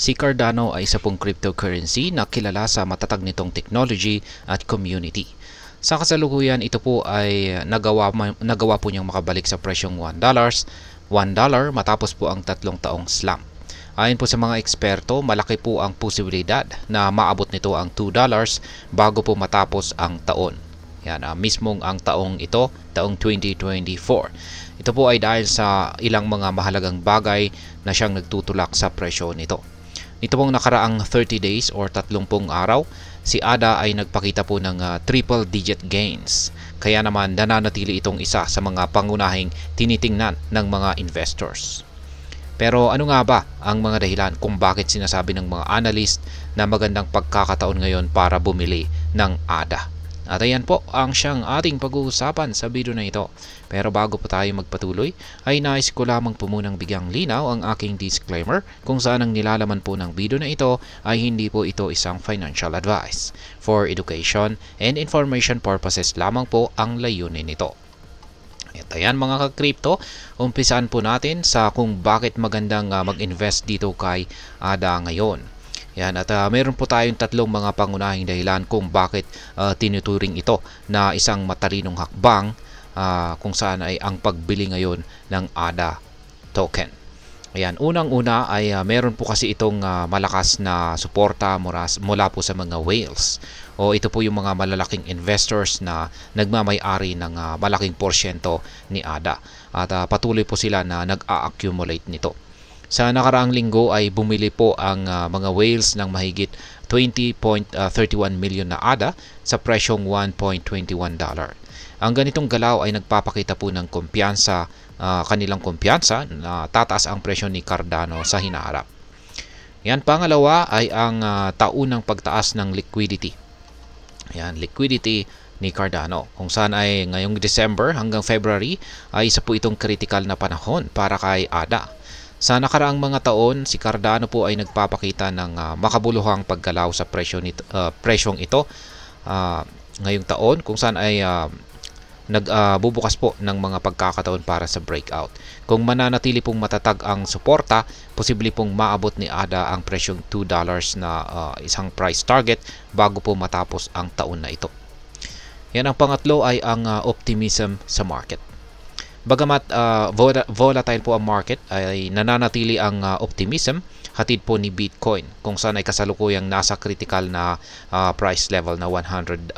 Si Cardano ay isa pong cryptocurrency na kilala sa matatag nitong technology at community. Sa kasalukuyan, ito po ay nagawa po niyang makabalik sa presyong $1 matapos po ang 3 taong slump. Ayon po sa mga eksperto, malaki po ang posibilidad na maabot nito ang $2 bago po matapos ang taon. Yan, mismong ang taong ito, taong 2024. Ito po ay dahil sa ilang mga mahalagang bagay na siyang nagtutulak sa presyo nito. Ito pong nakaraang 30 days or 30 araw, si ADA ay nagpakita po ng triple digit gains. Kaya naman nananatili itong isa sa mga pangunahing tinitingnan ng mga investors. Pero ano nga ba ang mga dahilan kung bakit sinasabi ng mga analyst na magandang pagkakataon ngayon para bumili ng ADA? At ayan po ang siyang ating pag-uusapan sa video na ito. Pero bago po tayo magpatuloy, ay nais ko lamang po munang bigyang linaw ang aking disclaimer kung saan ang nilalaman po ng video na ito ay hindi po ito isang financial advice. For education and information purposes lamang po ang layunin nito. At ayan mga ka-crypto, umpisaan po natin sa kung bakit magandang mag-invest dito kay ADA ngayon. Yan, at meron po tayong tatlong mga pangunahing dahilan kung bakit tinuturing ito na isang matalinong hakbang kung saan ay ang pagbili ngayon ng ADA token. Ayan, unang-una ay meron po kasi itong malakas na suporta mula po sa mga whales. O ito po yung mga malalaking investors na nagmamay-ari ng malaking porsyento ni ADA. At patuloy po sila na nag-a-accumulate nito. Sa nakaraang linggo ay bumili po ang mga whales ng mahigit 20.31 million na ADA sa presyong $1.21. Ang ganitong galaw ay nagpapakita po ng kumpiyansa, kanilang kumpiyansa na tataas ang presyo ni Cardano sa hinaharap. Yan, pangalawa ay ang taunang pagtaas ng liquidity. Yan, liquidity ni Cardano, kung saan ay ngayong December hanggang February ay isa po itong critical na panahon para kay ADA. Sa nakaraang mga taon, si Cardano po ay nagpapakita ng makabuluhang paggalaw sa presyong ito ngayong taon, kung saan ay nagbubukas po ng mga pagkakataon para sa breakout. Kung mananatili pong matatag ang suporta, posible pong maabot ni ADA ang presyong $2 na isang price target bago po matapos ang taon na ito. Yan, ang pangatlo ay ang optimism sa market. Bagamat volatile po ang market, ay nananatili ang optimism hatid po ni Bitcoin, kung saan ay kasalukuyang nasa critical na price level na $100,000.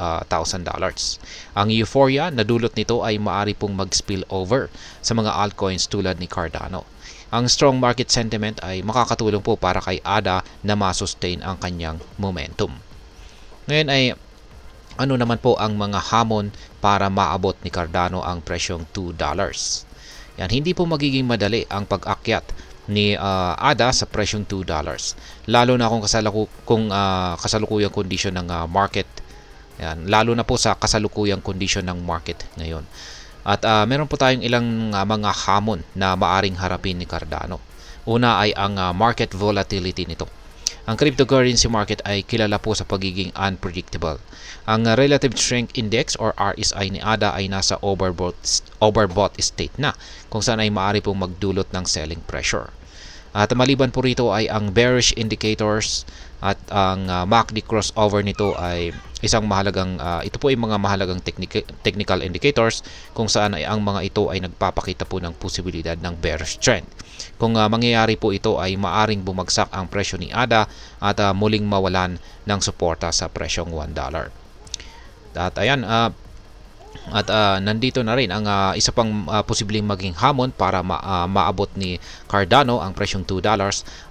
Ang euphoria na dulot nito ay maari pong mag-spill over sa mga altcoins tulad ni Cardano. Ang strong market sentiment ay makakatulong po para kay ADA na ma-sustain ang kanyang momentum. Ngayon ay ano naman po ang mga hamon para maabot ni Cardano ang presyong $2? Yan, hindi po magiging madali ang pag-akyat ni ADA sa presyong $2. Lalo na kung kasalukuyang kondisyon ng market. Yan, lalo na po sa kasalukuyang kondisyon ng market ngayon. At meron po tayong ilang mga hamon na maaring harapin ni Cardano. Una ay ang market volatility nito. Ang cryptocurrency market ay kilala po sa pagiging unpredictable. Ang Relative Strength Index or RSI ni ADA ay nasa overbought state na, kung saan ay maaari pong magdulot ng selling pressure. At maliban po rito ay ang bearish indicators at ang MACD crossover nito ay isang mahalagang ito po ay mga mahalagang technical indicators, kung saan ay ang mga ito ay nagpapakita po ng posibilidad ng bearish trend. Kung mangyayari po ito ay maaring bumagsak ang presyo ni ADA at muling mawalan ng suporta sa presyong $1. At ayan, nandito na rin ang isa pang posibleng maging hamon para maabot ni Cardano ang presyong $2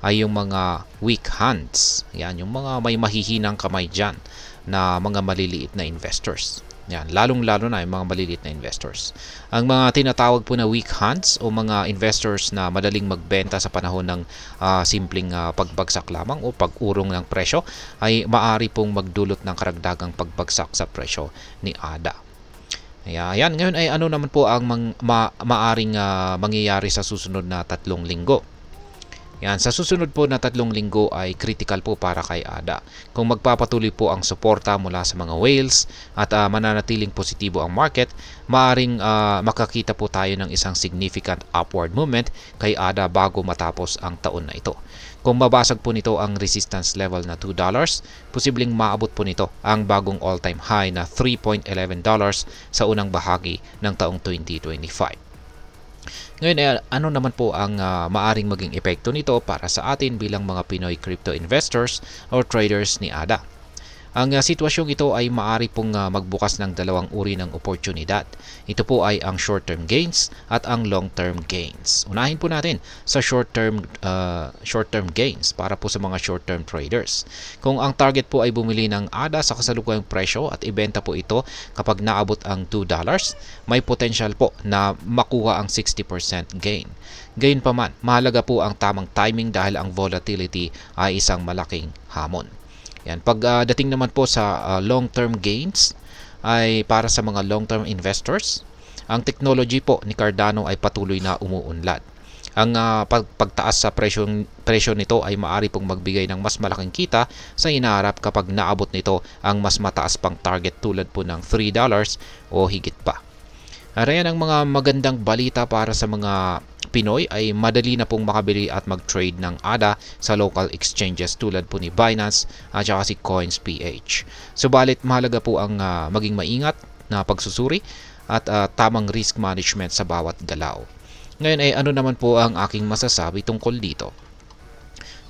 ay yung mga weak hands. Yan, yung mga may mahihinang kamay dyan na mga maliliit na investors. Yan, lalong-lalo na yung mga maliliit na investors. Ang mga tinatawag po na weak hands o mga investors na madaling magbenta sa panahon ng simpleng pagbagsak lamang o pag-urong ng presyo ay maaari pong magdulot ng karagdagang pagbagsak sa presyo ni ADA. Ayan, ngayon ay ano naman po ang maaring mangyayari sa susunod na 3 linggo. Yan, sa susunod po na 3 linggo ay critical po para kay ADA. Kung magpapatuloy po ang suporta mula sa mga whales at mananatiling positibo ang market, maaring makakita po tayo ng isang significant upward movement kay ADA bago matapos ang taon na ito. Kung mabasag po nito ang resistance level na $2, posibleng maabot po nito ang bagong all-time high na $3.11 sa unang bahagi ng taong 2025. Ngayon, ano naman po ang maaring maging epekto nito para sa atin bilang mga Pinoy crypto investors or traders ni ADA? Ang sitwasyong ito ay maaari pong magbukas ng dalawang uri ng oportunidad. Ito po ay ang short-term gains at ang long-term gains. Unahin po natin sa short-term gains para po sa mga short-term traders. Kung ang target po ay bumili ng ADA sa kasalukuyang presyo at ibenta po ito kapag naabot ang $2, may potential po na makuha ang 60% gain. Gayunpaman, mahalaga po ang tamang timing dahil ang volatility ay isang malaking hamon. Yan, pagdating naman po sa long-term gains ay para sa mga long-term investors, ang technology po ni Cardano ay patuloy na umuunlad. Ang pagtaas sa presyo nito ay maaari pong magbigay ng mas malaking kita sa inaharap kapag naabot nito ang mas mataas pang target tulad po ng $3 o higit pa. Arayan ang mga magandang balita para sa mga Pinoy ay madali na pong makabili at mag-trade ng ADA sa local exchanges tulad po ni Binance at saka si Coins.ph. Subalit mahalaga po ang maging maingat na pagsusuri at tamang risk management sa bawat galaw. Ngayon ay ano naman po ang aking masasabi tungkol dito?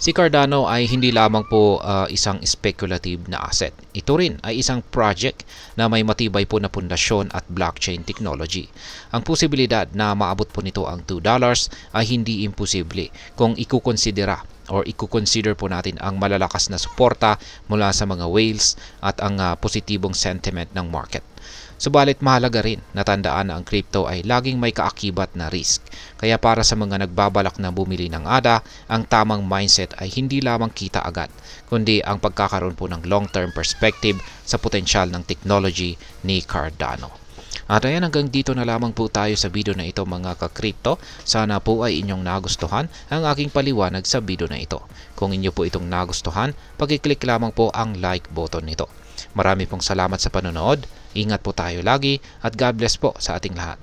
Si Cardano ay hindi lamang po isang speculative na asset. Ito rin ay isang project na may matibay po na pundasyon at blockchain technology. Ang posibilidad na maabot po nito ang $2 ay hindi imposible kung ikukonsidera or ikukonsider po natin ang malalakas na suporta mula sa mga whales at ang positibong sentiment ng market. Subalit mahalaga rin na tandaan na ang crypto ay laging may kaakibat na risk. Kaya para sa mga nagbabalak na bumili ng ADA, ang tamang mindset ay hindi lamang kita agad, kundi ang pagkakaroon po ng long-term perspective sa potensyal ng technology ni Cardano. At ayan, hanggang dito na lamang po tayo sa video na ito mga ka-crypto. Sana po ay inyong nagustuhan ang aking paliwanag sa video na ito. Kung inyo po itong nagustuhan, pag-click lamang po ang like button nito. Marami pong salamat sa panonood. Ingat po tayo lagi at God bless po sa ating lahat.